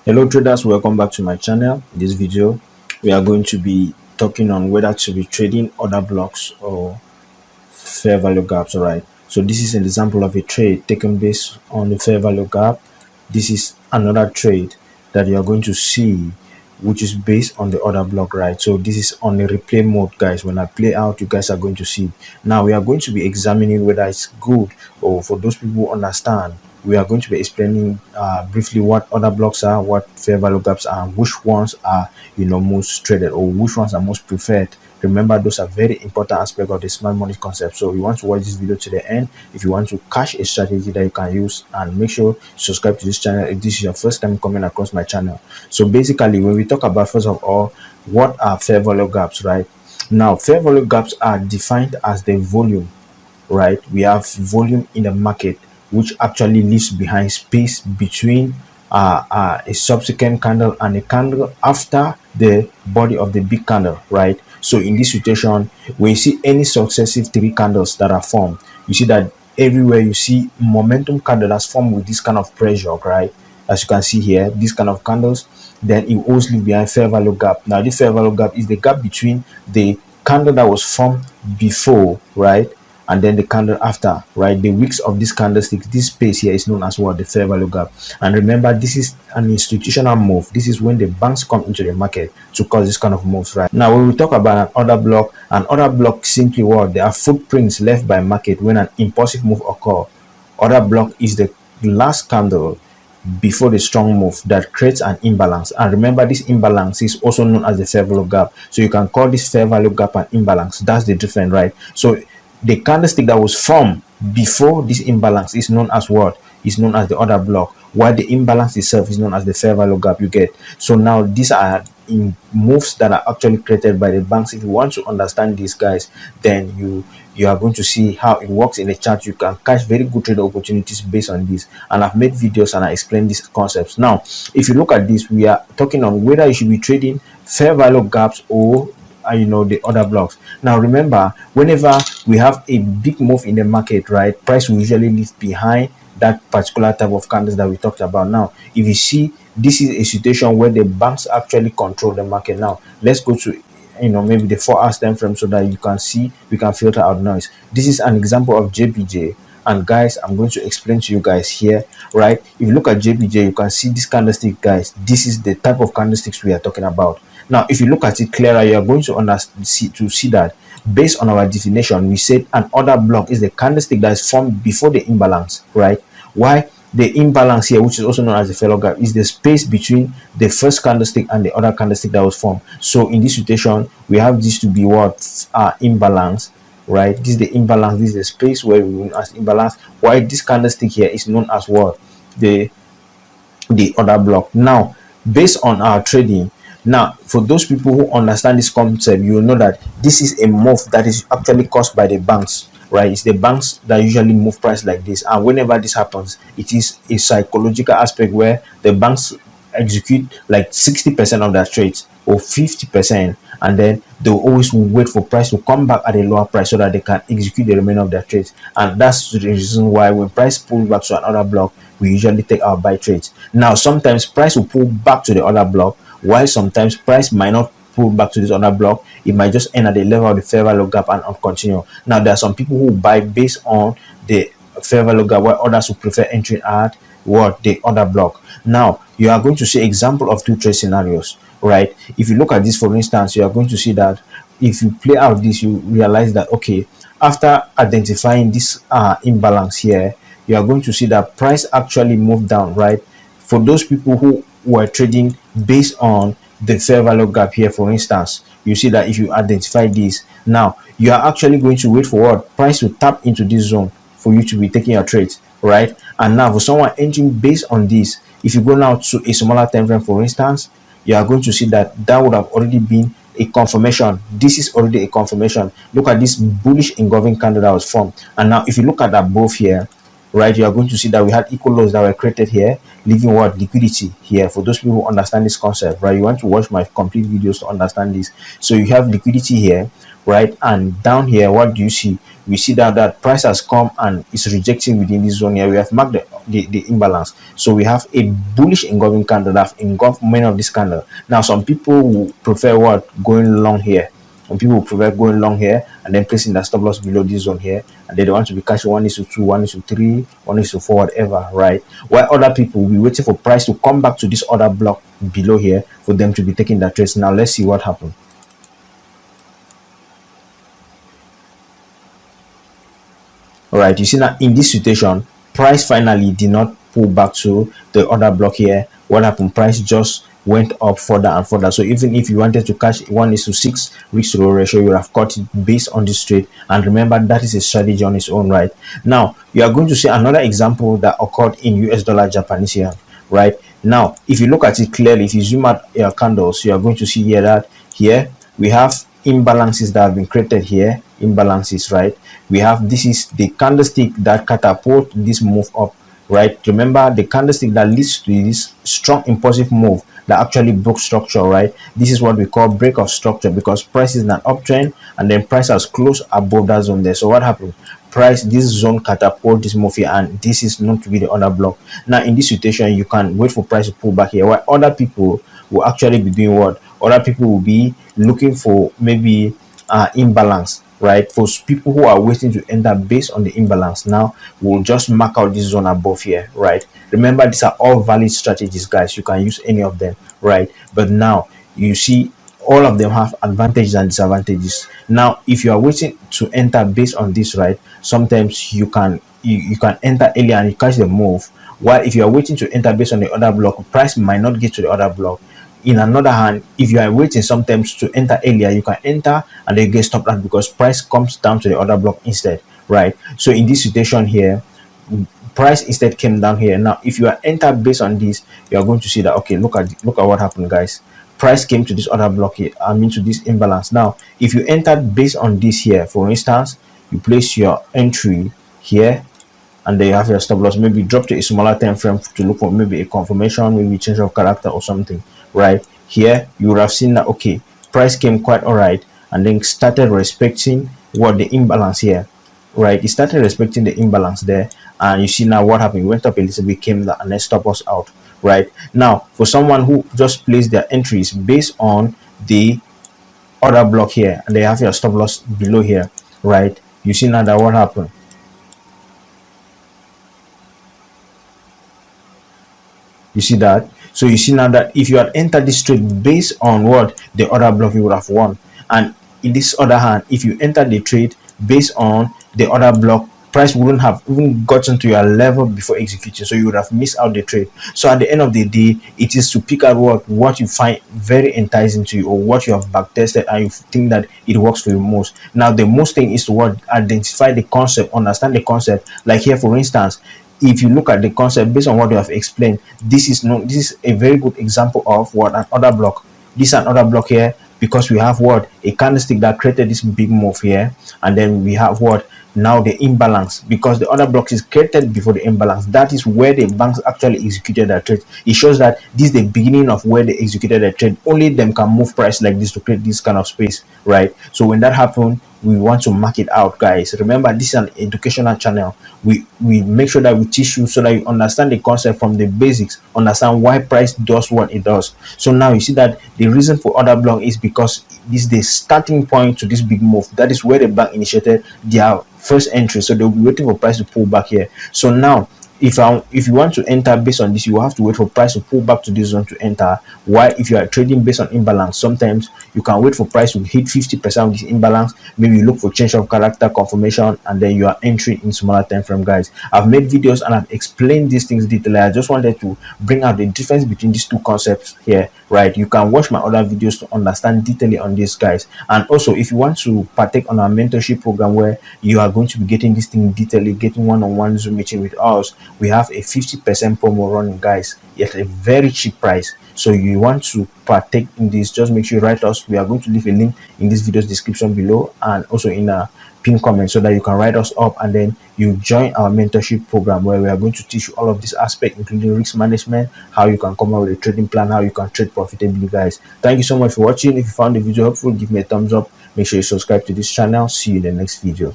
Hello traders, welcome back to my channel. In this video we are going to be talking on whether to be trading order blocks or fair value gaps. All right, so this is an example of a trade taken based on the fair value gap. This is another trade that you are going to see which is based on the order block, right? So this is on the replay mode, guys. When I play out, you guys are going to see. Now we are going to be examining whether it's good, or for those people who understand, we are going to be explaining briefly what order blocks are, what fair value gaps are, which ones are most traded, or which ones are most preferred. Remember, those are very important aspects of the smart money concept. So you want to watch this video to the end if you want to cache a strategy that you can use, and make sure to subscribe to this channel if this is your first time coming across my channel. So basically, when we talk about, first of all, what are fair value gaps, right? Now fair value gaps are defined as the volume, right? We have volume in the market which actually leaves behind space between a subsequent candle and a candle after the body of the big candle, right? So in this situation, when you see any successive three candles that are formed, you see that everywhere you see momentum candle that's formed with this kind of pressure, right? As you can see here, these kind of candles, then it always leave behind fair value gap. Now this fair value gap is the gap between the candle that was formed before, right, and then the candle after, right? The wicks of this candlestick, this space here is known as what? The fair value gap. And remember, this is an institutional move. This is when the banks come into the market to cause this kind of moves, right? Now when we talk about an order block simply what? There are footprints left by market when an impulsive move occur. Order block is the last candle before the strong move that creates an imbalance. And remember, this imbalance is also known as the fair value gap. So you can call this fair value gap an imbalance. That's the difference, right? So the candlestick that was formed before this imbalance is known as what? Is known as the order block, while the imbalance itself is known as the fair value gap. You get? So now these are in moves that are actually created by the banks. If you want to understand these, guys, then you are going to see how it works in the chart. You can catch very good trade opportunities based on this, and I've made videos and I explain these concepts. Now if you look at this, we are talking on whether you should be trading fair value gaps or the order blocks. Now remember, whenever we have a big move in the market, right, price will usually leave behind that particular type of candles that we talked about. Now if you see, this is a situation where the banks actually control the market. Now let's go to maybe the 4 hours time frame so that you can see, we can filter out noise. This is an example of JPJ, and guys, I'm going to explain to you guys here, right? If you look at JPJ, you can see this candlestick, guys. This is the type of candlesticks we are talking about. Now if you look at it clearer, you are going to see that based on our definition, we said an order block is the candlestick that is formed before the imbalance, right? Why the imbalance here, which is also known as the fair value gap, is the space between the first candlestick and the other candlestick that was formed. So in this situation, we have this to be what? Imbalance, right? This is the imbalance. This is the space where we know as imbalance, while this candlestick here is known as what? The order block. Now based on our trading, now for those people who understand this concept, you will know that this is a move that is actually caused by the banks, right? It's the banks that usually move price like this, and whenever this happens, it is a psychological aspect where the banks execute like 60% of their trades or 50%, and then they'll always wait for price to come back at a lower price so that they can execute the remainder of their trades. And that's the reason why when price pulls back to another block, we usually take our buy trades. Now sometimes price will pull back to the other block, while sometimes price might not pull back to this other block. It might just end at the level of the fair value gap and continue. Now there are some people who buy based on the fair value gap, while others who prefer entering at what? The other block. Now you are going to see example of 2 trade scenarios, right? If you look at this, for instance, you are going to see that if you play out this, you realize that okay, after identifying this imbalance here, you are going to see that price actually moved down, right? For those people who were trading based on the fair value gap here, for instance, you see that if you identify this, now you are actually going to wait for what? Price to tap into this zone for you to be taking your trades, right? And now for someone entering based on this, if you go now to a smaller time frame, for instance, you are going to see that that would have already been a confirmation. This is already a confirmation. Look at this bullish engulfing candle that was formed. And now if you look at that both here, right, you are going to see that we had equal lows that were created here, leaving what liquidity here. For those people who understand this concept, right, you want to watch my complete videos to understand this. So you have liquidity here, right, and down here, what do you see? We see that price has come and is rejecting within this zone here. We have marked the imbalance. So we have a bullish engulfing candle that have engulfed many of this candle. Now some people will prefer what, going long here. Some people prefer going long here and then placing the stop loss below this zone here, and they want to be catching 1:2, 1:3, 1:4, whatever, right? While other people will be waiting for price to come back to this order block below here for them to be taking that trades. Now let's see what happened. All right, you see now in this situation, price finally did not pull back to the order block here. What happened? Price just went up further and further. So even if you wanted to catch 1:6 risk to reward ratio, you would have caught it based on this trade. And remember, that is a strategy on its own, right? Now you are going to see another example that occurred in US dollar Japanese yen, right? Now if you look at it clearly, if you zoom out your candles, you are going to see here that here we have imbalances that have been created here, imbalances, right? We have, this is the candlestick that catapult this move up, right? Remember, the candlestick that leads to this strong impulsive move that actually broke structure, right? This is what we call break of structure, because price is in an uptrend and then price has closed above that zone there. So what happened? Price, this zone catapult this move here, and this is known to be the order block. Now in this situation, you can wait for price to pull back here, while other people will actually be doing what? Other people will be looking for maybe imbalance, right? For people who are waiting to enter based on the imbalance, now we'll just mark out this zone above here, right? Remember, these are all valid strategies, guys. You can use any of them, right? But now you see all of them have advantages and disadvantages. Now if you are waiting to enter based on this, right, sometimes you can enter earlier and you catch the move, while if you are waiting to enter based on the other block, price might not get to the other block. In another hand, if you are waiting sometimes to enter earlier, you can enter and then get stopped out because price comes down to the other block instead, right? So in this situation here, price instead came down here. Now if you are entered based on this, you are going to see that, okay, look at what happened, guys. Price came to this other block here, I mean to this imbalance. Now if you entered based on this here, for instance, you place your entry here and then you have your stop loss, maybe drop to a smaller time frame to look for maybe a confirmation, maybe change of character or something, right? Here you would have seen that, okay, price came quite all right and then started respecting what the imbalance here, right? It started respecting the imbalance there, and you see now what happened. It went up a little bit, came down, and then stop us out, right? Now for someone who just placed their entries based on the order block here and they have your stop loss below here, right? You see now that what happened. You see that? So you see now that if you had entered this trade based on what the order block, you would have won. And in this other hand, if you entered the trade based on the order block, price wouldn't have even gotten to your level before executing, so you would have missed out the trade. So at the end of the day, it is to pick out what you find very enticing to you, or what you have back tested and you think that it works for you most. Now the most thing is to what, identify the concept, understand the concept. Like here for instance, if you look at the concept based on what you have explained, this is a very good example of what an order block. This is an order block here because we have what, a candlestick that created this big move here, and then we have what, now the imbalance, because the order block is created before the imbalance. That is where the banks actually executed their trade. It shows that this is the beginning of where they executed their trade. Only them can move price like this to create this kind of space, right? So when that happened, we want to mark it out, guys. Remember, this is an educational channel. We make sure that we teach you so that you understand the concept from the basics, understand why price does what it does. So now you see that the reason for order block is because this is the starting point to this big move. That is where the bank initiated their first entry, so they'll be waiting for price to pull back here. So now if you want to enter based on this, you will have to wait for price to pull back to this zone to enter. While if you are trading based on imbalance, sometimes you can wait for price to hit 50% of this imbalance, maybe you look for change of character confirmation, and then you are entering in smaller time frame. Guys, I've made videos and I've explained these things detailedly. I just wanted to bring out the difference between these two concepts here, right? You can watch my other videos to understand detailedly on this, guys. And also, if you want to partake on our mentorship program where you are going to be getting this thing detailedly, getting one-on-one Zoom meeting with us, we have a 50% promo running, guys, at a very cheap price. So you want to partake in this, just make sure you write us. We are going to leave a link in this video's description below, and also in a pin comment so that you can write us up, and then you join our mentorship program where we are going to teach you all of these aspects, including risk management, how you can come up with a trading plan, how you can trade profitably, guys. Thank you so much for watching. If you found the video helpful, give me a thumbs up. Make sure you subscribe to this channel. See you in the next video.